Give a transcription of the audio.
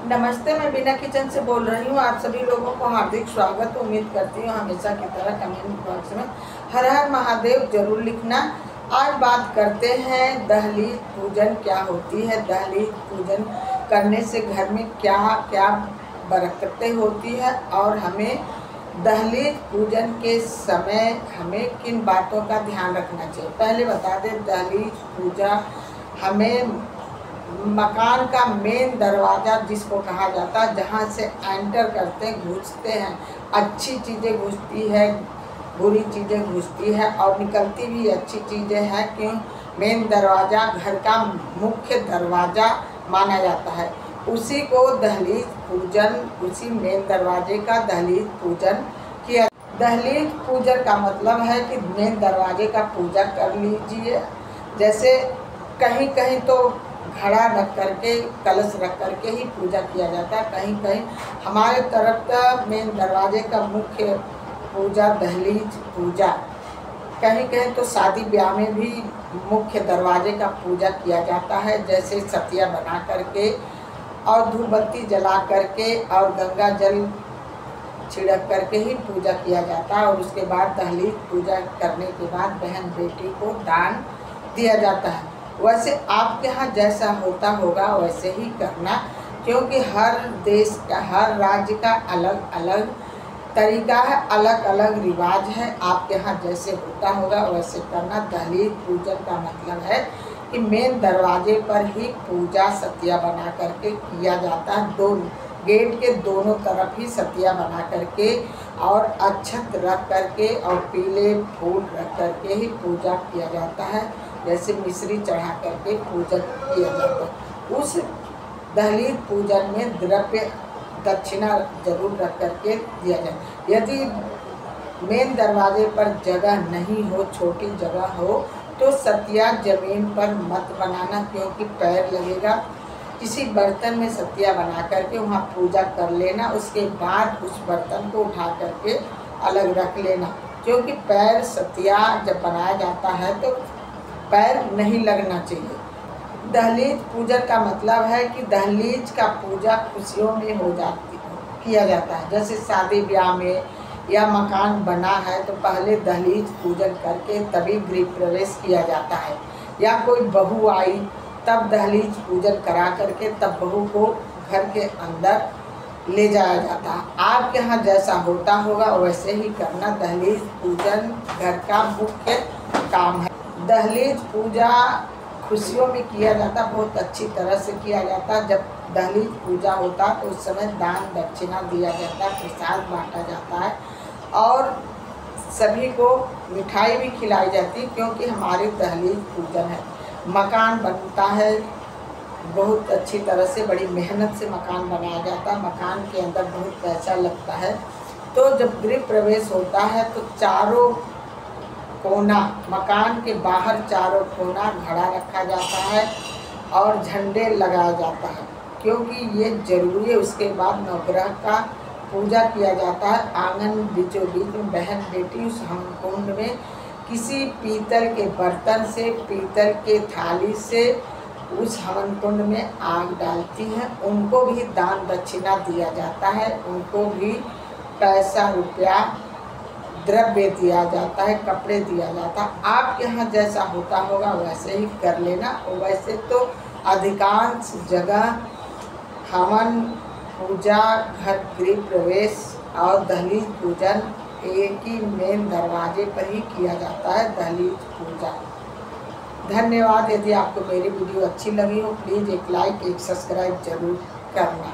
नमस्ते, मैं बीना किचन से बोल रही हूँ। आप सभी लोगों को हार्दिक स्वागत। उम्मीद करती हूँ हमेशा की तरह कमेंट बॉक्स में हर हर महादेव जरूर लिखना। आज बात करते हैं दहलीज पूजन क्या होती है। दहलीज पूजन करने से घर में क्या क्या बरकतें होती है और हमें दहलीज पूजन के समय हमें किन बातों का ध्यान रखना चाहिए। पहले बता दें, दहलीज पूजा हमें मकान का मेन दरवाज़ा जिसको कहा जाता है, जहाँ से एंटर करते घुसते हैं, अच्छी चीज़ें घुसती है, बुरी चीज़ें घुसती है और निकलती भी अच्छी चीज़ें हैं। क्यों? मेन दरवाज़ा घर का मुख्य दरवाज़ा माना जाता है। उसी को दहलीज पूजन, उसी मेन दरवाजे का दहलीज पूजन किया। दहलीज पूजन का मतलब है कि मेन दरवाजे का पूजा कर लीजिए। जैसे कहीं कहीं तो घड़ा रख करके, कलश रख करके ही पूजा किया जाता है। कहीं कहीं हमारे तरफ का मेन दरवाजे का मुख्य पूजा दहलीज पूजा, कहीं कहीं तो शादी ब्याह में भी मुख्य दरवाजे का पूजा किया जाता है। जैसे सतिया बना करके और धूप बत्ती जला करके और गंगा जल छिड़क करके ही पूजा किया जाता है। और उसके बाद दहलीज पूजा करने के बाद बहन बेटी को दान दिया जाता है। वैसे आपके यहाँ जैसा होता होगा वैसे ही करना, क्योंकि हर देश का, हर राज्य का अलग अलग तरीका है, अलग अलग रिवाज है। आपके यहाँ जैसे होता होगा वैसे करना। दहलीज पूजन का मतलब है कि मेन दरवाजे पर ही पूजा सतिया बना करके किया जाता है। दो गेट के दोनों तरफ ही सतिया बना करके और अक्षत रख करके और पीले फूल रख करके ही पूजा किया जाता है। जैसे मिश्री चढ़ा करके पूजन किया जाता है। उस दहलीज पूजन में द्रव्य दक्षिणा जरूर रख करके दिया जाए। यदि मेन दरवाजे पर जगह नहीं हो, छोटी जगह हो, तो सतिया जमीन पर मत बनाना, क्योंकि पैर लगेगा। किसी बर्तन में सतिया बना करके वहाँ पूजा कर लेना। उसके बाद उस बर्तन को उठा करके अलग रख लेना, क्योंकि पैर सतिया जब बनाया जाता है तो पैर नहीं लगना चाहिए। दहलीज पूजन का मतलब है कि दहलीज का पूजा खुशियों में किया जाता है। जैसे शादी ब्याह में या मकान बना है तो पहले दहलीज पूजन करके तभी गृह प्रवेश किया जाता है। या कोई बहू आई तब दहलीज पूजन करा करके तब बहू को घर के अंदर ले जाया जाता है। आपके यहाँ जैसा होता होगा वैसे ही करना। दहलीज पूजन घर का मुख्य काम है। दहलीज पूजा खुशियों में किया जाता, बहुत अच्छी तरह से किया जाता। जब दहलीज पूजा होता तो उस समय दान दक्षिणा दिया जाता, प्रसाद बांटा जाता है और सभी को मिठाई भी खिलाई जाती, क्योंकि हमारी दहलीज पूजन है। मकान बनता है बहुत अच्छी तरह से, बड़ी मेहनत से मकान बनाया जाता है। मकान के अंदर बहुत पैसा लगता है। तो जब गृह प्रवेश होता है तो चारों कोना, मकान के बाहर चारों कोना घड़ा रखा जाता है और झंडे लगाया जाता है, क्योंकि ये जरूरी है। उसके बाद नवग्रह का पूजा किया जाता है। आंगन बीचों बीच में बहन बेटी उस हवन कुंड में किसी पीतल के बर्तन से, पीतल के थाली से उस हवन कुंड में आग डालती हैं। उनको भी दान दक्षिणा दिया जाता है, उनको भी पैसा रुपया द्रव्य दिया जाता है, कपड़े दिया जाता है। आपके यहाँ जैसा होता होगा वैसे ही कर लेना। वैसे तो अधिकांश जगह हवन पूजा, घर गृह प्रवेश और दहलीज पूजन एक ही मेन दरवाजे पर ही किया जाता है, दहलीज पूजा। धन्यवाद। यदि आपको मेरी वीडियो अच्छी लगी हो प्लीज़ एक लाइक, एक सब्सक्राइब जरूर करना।